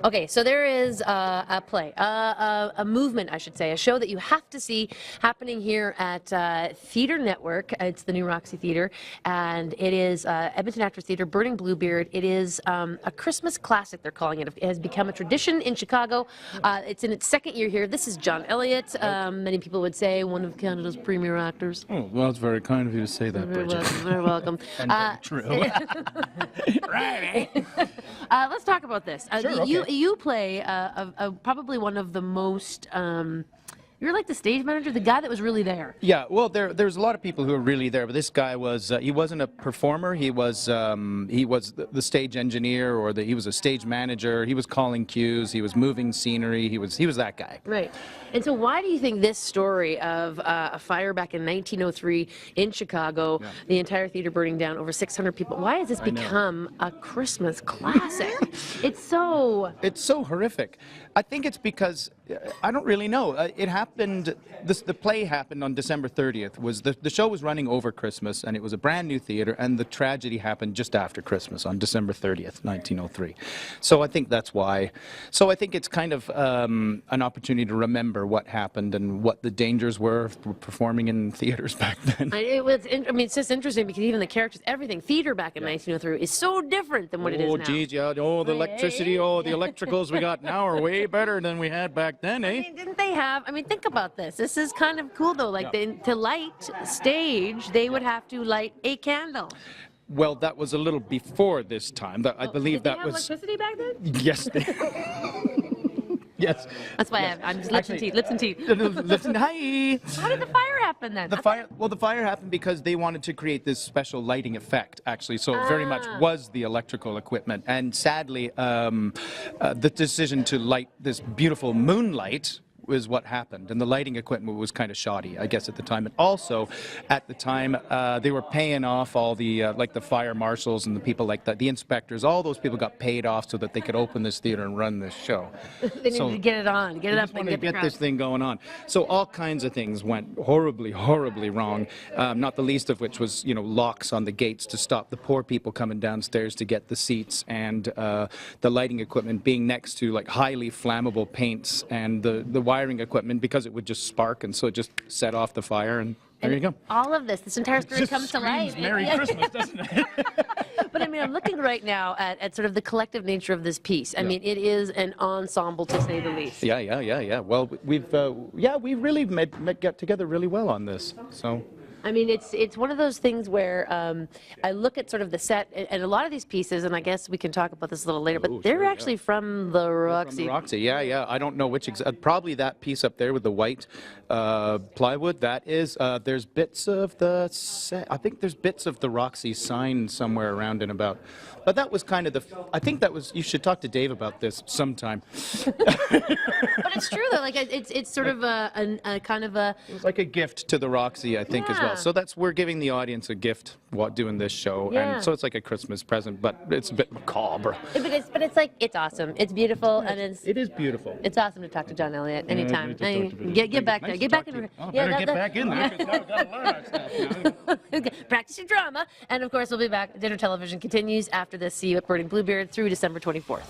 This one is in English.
Okay, so there is a play, a movement, I should say, a show that you have to see happening here at Theatre Network. It's the new Roxy Theatre, and it is Edmonton Actors Theatre, Burning Bluebeard. It is a Christmas classic, they're calling it. It has become a tradition in Chicago. It's in its second year here. This is John Elliott, many people would say one of Canada's premier actors. Oh, well, it's very kind of you to say that, Bridget. Very welcome. And very true. Right, eh? Let's talk about this. Sure, okay. You play probably one of the most. You're like the stage manager, the guy that was really there. Yeah, well, there's a lot of people who are really there, but this guy was, he wasn't a performer, he was the stage engineer, or he was a stage manager, he was calling cues, he was moving scenery, he was that guy. Right. And so why do you think this story of a fire back in 1903 in Chicago, the entire theater burning down, over 600 people, why has this become a Christmas classic? It's so horrific. I think it's because, I don't really know, it happened, the play happened on December 30th, the show was running over Christmas, and it was a brand new theater, and the tragedy happened just after Christmas on December 30th, 1903. So I think that's why. So I think it's kind of an opportunity to remember what happened and what the dangers were of performing in theaters back then. It's just interesting because even the characters, everything, theater back in 1903 is so different than what it is now. Oh, geez, yeah. Oh, the electricity, oh, the electricals we got now are way better than we had back then, eh? Didn't they have, think about this. This is kind of cool, though. Like, to light stage, they would have to light a candle. Well, that was a little before this time. I believe that was... Did they have electricity back then? Yes. Yes. That's why I'm just lips and teeth. Listen, hi. How did the fire happen then? The fire happened because they wanted to create this special lighting effect, actually. So it very much was the electrical equipment. And sadly, the decision to light this beautiful moonlight was what happened, and the lighting equipment was kind of shoddy, I guess, at the time. And also, at the time, they were paying off all the like the fire marshals and the people like that, the inspectors. All those people got paid off so that they could open this theater and run this show. They needed to get it on, get it up, and get this thing going on. So all kinds of things went horribly, horribly wrong. Not the least of which was, locks on the gates to stop the poor people coming downstairs to get the seats, and the lighting equipment being next to like highly flammable paints, and the wiring equipment, because it would just spark, and so it just set off the fire, and there you go. All of this entire story comes to life. Merry Christmas, doesn't it? But I'm looking right now at sort of the collective nature of this piece. I mean, it is an ensemble, to say the least. Yeah. Well, we really got together really well on this, so. It's one of those things where I look at sort of the set, and a lot of these pieces, and I guess we can talk about this a little later, but they're actually from the Roxy. From the Roxy, yeah. I don't know which, probably that piece up there with the white plywood, that is, there's bits of the set, I think there's bits of the Roxy sign somewhere around and about. But that was kind of I think that was, you should talk to Dave about this sometime. But it's true, though, like, it's sort of a kind of a... It was like a gift to the Roxy, I think, as well. So we're giving the audience a gift while doing this show, and so it's like a Christmas present, but it's a bit macabre. But it's like, it's awesome. It's beautiful, and it is beautiful. It's awesome to talk to John Elliott anytime. Get back there. Get back in. Get back in there. Practice your drama, and of course we'll be back. Dinner television continues after this. See you at Burning Bluebeard through December 24th.